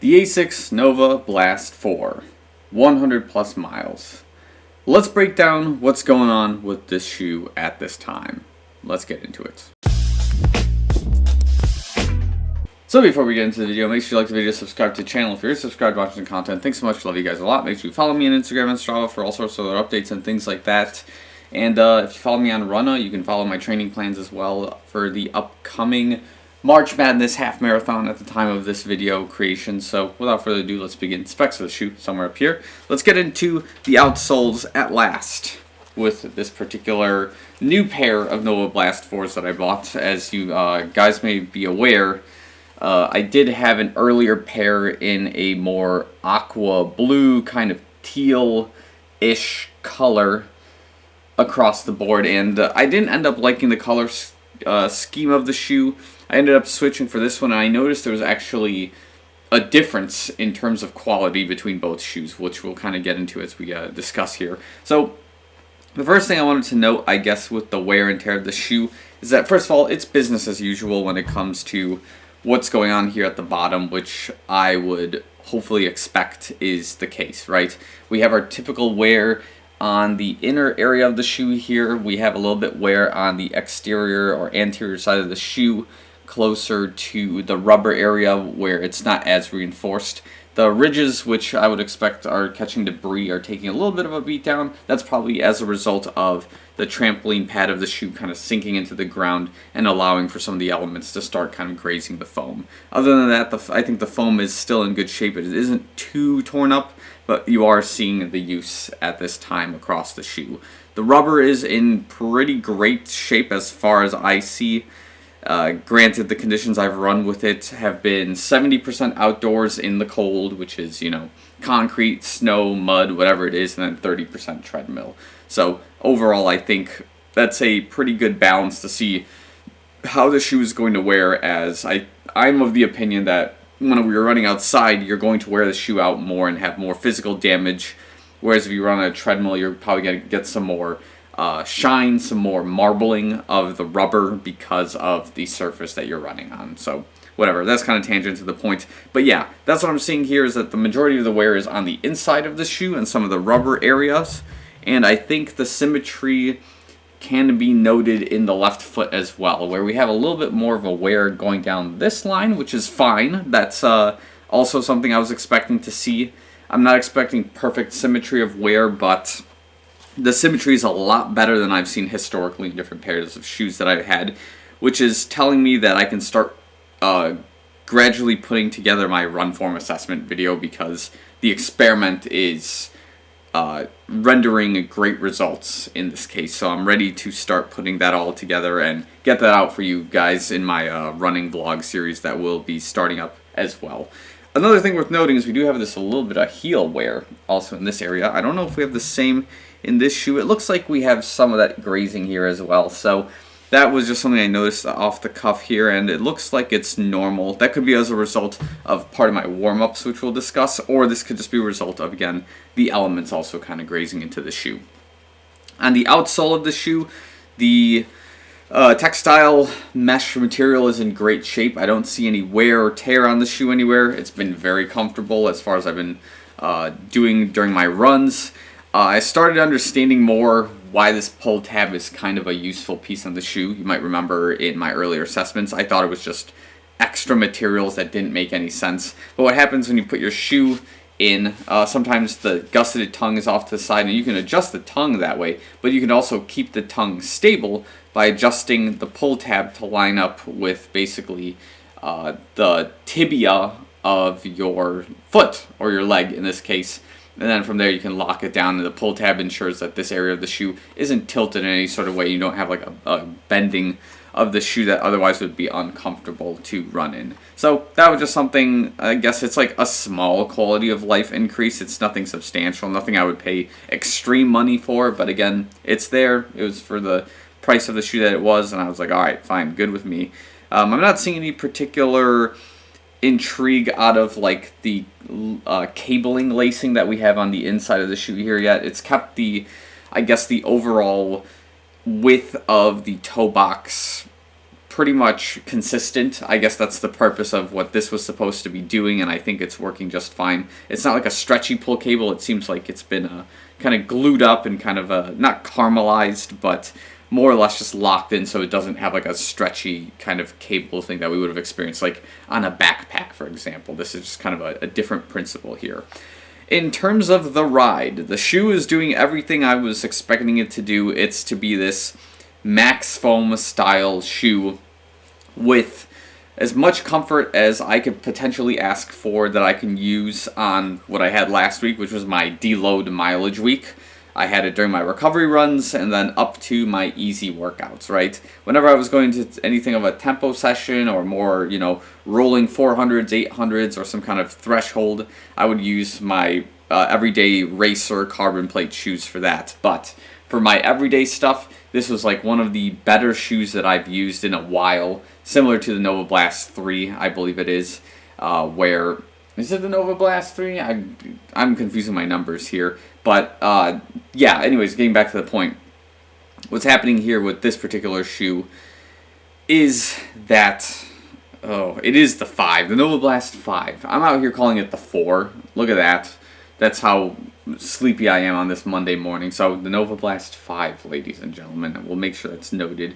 The Asics Novablast 4, 100 plus miles. Let's break down what's going on with this shoe at this time. Let's get into it. So before we get into the video, make sure you like the video, subscribe to the channel if you're subscribed watching the content. Thanks so much, love you guys a lot. Make sure you follow me on Instagram and Strava for all sorts of other updates and things like that. And if you follow me on Runna, you can follow my training plans as well for the upcoming March Madness half marathon at the time of this video creation. So without further ado, let's begin. Specs of the shoe somewhere up here. Let's get into the outsoles at last with this particular new pair of Novablast 4s that I bought. As you guys may be aware, I did have an earlier pair in a more aqua blue, kind of teal-ish color across the board, and I didn't end up liking the color scheme of the shoe. I ended up switching for this one, and I noticed there was actually a difference in terms of quality between both shoes, which we'll kind of get into as we discuss here. So the first thing I wanted to note, I guess, with the wear and tear of the shoe is that, first of all, it's business as usual when it comes to what's going on here at the bottom, which I would hopefully expect is the case, right? We have our typical wear on the inner area of the shoe here. We have a little bit wear on the exterior or anterior side of the shoe, closer to the rubber area where it's not as reinforced. The ridges, which I would expect are catching debris, are taking a little bit of a beat down. That's probably as a result of the trampoline pad of the shoe kind of sinking into the ground and allowing for some of the elements to start kind of grazing the foam. Other than that, I think the foam is still in good shape. It isn't too torn up, but you are seeing the use at this time across the shoe. The rubber is in pretty great shape as far as I see. Granted, the conditions I've run with it have been 70% outdoors in the cold, which is, you know, concrete, snow, mud, whatever it is, and then 30% treadmill. So overall, I think that's a pretty good balance to see how the shoe is going to wear, as I'm of the opinion that when we were running outside, you're going to wear the shoe out more and have more physical damage, whereas if you run on a treadmill, you're probably going to get some more shine, some more marbling of the rubber because of the surface that you're running on. So whatever, that's kind of tangent to the point. But yeah, that's what I'm seeing here, is that the majority of the wear is on the inside of the shoe and some of the rubber areas. And I think the symmetry can be noted in the left foot as well, where we have a little bit more of a wear going down this line, which is fine. That's also something I was expecting to see. I'm not expecting perfect symmetry of wear, but the symmetry is a lot better than I've seen historically in different pairs of shoes that I've had, which is telling me that I can start gradually putting together my run form assessment video, because the experiment is rendering great results in this case. So I'm ready to start putting that all together and get that out for you guys in my running vlog series that will be starting up as well. Another thing worth noting is we do have this a little bit of heel wear also in this area. I don't know if we have the same in this shoe. It looks like we have some of that grazing here as well. So that was just something I noticed off the cuff here, and it looks like it's normal. That could be as a result of part of my warm-ups, which we'll discuss, or this could just be a result of, again, the elements also kind of grazing into the shoe. On the outsole of the shoe, the textile mesh material is in great shape. I don't see any wear or tear on the shoe anywhere. It's been very comfortable as far as I've been doing during my runs. I started understanding more why this pull tab is kind of a useful piece on the shoe. You might remember in my earlier assessments, I thought it was just extra materials that didn't make any sense. But what happens when you put your shoe in, sometimes the gusseted tongue is off to the side, and you can adjust the tongue that way, but you can also keep the tongue stable by adjusting the pull tab to line up with basically the tibia of your foot, or your leg in this case. And then from there you can lock it down, and the pull tab ensures that this area of the shoe isn't tilted in any sort of way. You don't have like a bending of the shoe that otherwise would be uncomfortable to run in. So that was just something, I guess it's like a small quality of life increase. It's nothing substantial, nothing I would pay extreme money for, but again, it's there. It was for the price of the shoe that it was, and I was like, alright, fine, good with me. I'm not seeing any particular intrigue out of like the cabling lacing that we have on the inside of the shoe here yet. It's kept the, I guess, the overall width of the toe box pretty much consistent. I guess that's the purpose of what this was supposed to be doing, and I think it's working just fine. It's not like a stretchy pull cable. It seems like it's been kind of glued up and kind of not caramelized, but more or less just locked in, so it doesn't have like a stretchy kind of cable thing that we would have experienced like on a backpack, for example. This is just kind of a different principle here. In terms of the ride, the shoe is doing everything I was expecting it to do. It's to be this max foam style shoe with as much comfort as I could potentially ask for that I can use on what I had last week, which was my deload mileage week. I had it during my recovery runs and then up to my easy workouts, right? Whenever I was going to anything of a tempo session or more, rolling 400s, 800s, or some kind of threshold, I would use my everyday racer carbon plate shoes for that. But for my everyday stuff, this was like one of the better shoes that I've used in a while, similar to the Novablast 3, I believe it is, where... Is it the Novablast 3? I'm confusing my numbers here. But, yeah, anyways, getting back to the point. What's happening here with this particular shoe is that... Oh, it is the 5. The Novablast 5. I'm out here calling it the 4. Look at that. That's how sleepy I am on this Monday morning. So, the Novablast 5, ladies and gentlemen. We'll make sure that's noted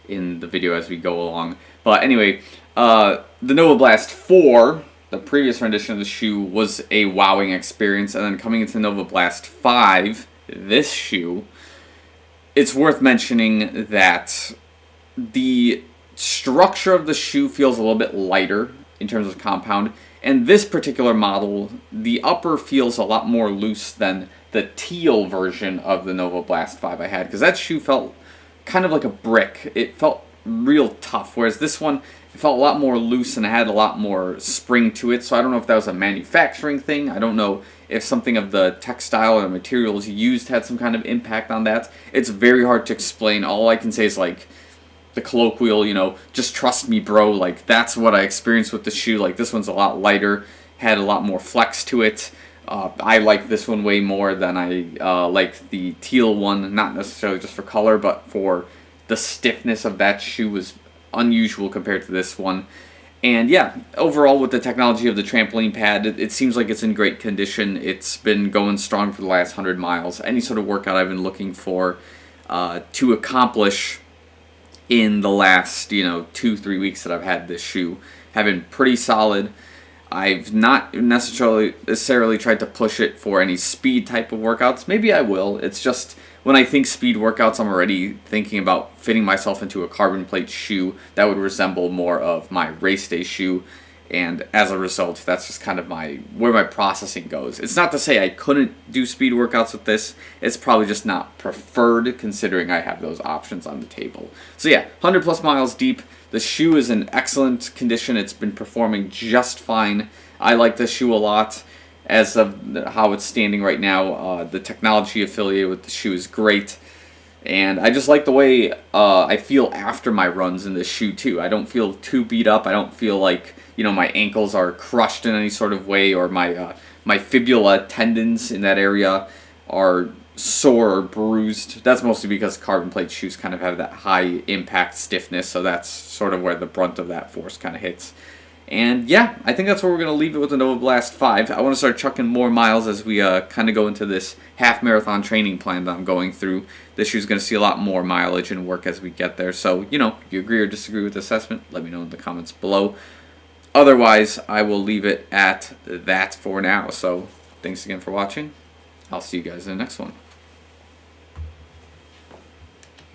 in the video as we go along. But, anyway, the Novablast 4... The previous rendition of the shoe was a wowing experience, and then coming into Novablast 5, this shoe, it's worth mentioning that the structure of the shoe feels a little bit lighter in terms of compound, and this particular model, the upper feels a lot more loose than the teal version of the Novablast 5 I had, because that shoe felt kind of like a brick. It felt real tough, whereas this one, it felt a lot more loose and it had a lot more spring to it. So I don't know if that was a manufacturing thing. I don't know if something of the textile or materials used had some kind of impact on that. It's very hard to explain. All I can say is like the colloquial, just trust me, bro. Like that's what I experienced with the shoe. Like this one's a lot lighter, had a lot more flex to it. I like this one way more than I like the teal one. Not necessarily just for color, but for the stiffness of that shoe was unusual compared to this one. And yeah, overall with the technology of the trampoline pad, it seems like it's in great condition. It's been going strong for the last 100 miles. Any sort of workout I've been looking for to accomplish in the last 2-3 weeks that I've had this shoe have been pretty solid. I've not necessarily tried to push it for any speed type of workouts. Maybe I will. It's just when I think speed workouts, I'm already thinking about fitting myself into a carbon plate shoe that would resemble more of my race day shoe. And as a result, that's just kind of where my processing goes. It's not to say I couldn't do speed workouts with this. It's probably just not preferred considering I have those options on the table. So yeah, 100 plus miles deep. The shoe is in excellent condition. It's been performing just fine. I like this shoe a lot. As of how it's standing right now, the technology affiliated with the shoe is great. And I just like the way I feel after my runs in this shoe too. I don't feel too beat up. I don't feel like my ankles are crushed in any sort of way, or my fibula tendons in that area are sore or bruised. That's mostly because carbon plate shoes kind of have that high impact stiffness, so that's sort of where the brunt of that force kind of hits. And yeah, I think that's where we're going to leave it with the Novablast 5. I want to start chucking more miles as we kind of go into this half marathon training plan that I'm going through. This shoe's going to see a lot more mileage and work as we get there. So, if you agree or disagree with the assessment, let me know in the comments below. Otherwise, I will leave it at that for now. So, thanks again for watching. I'll see you guys in the next one.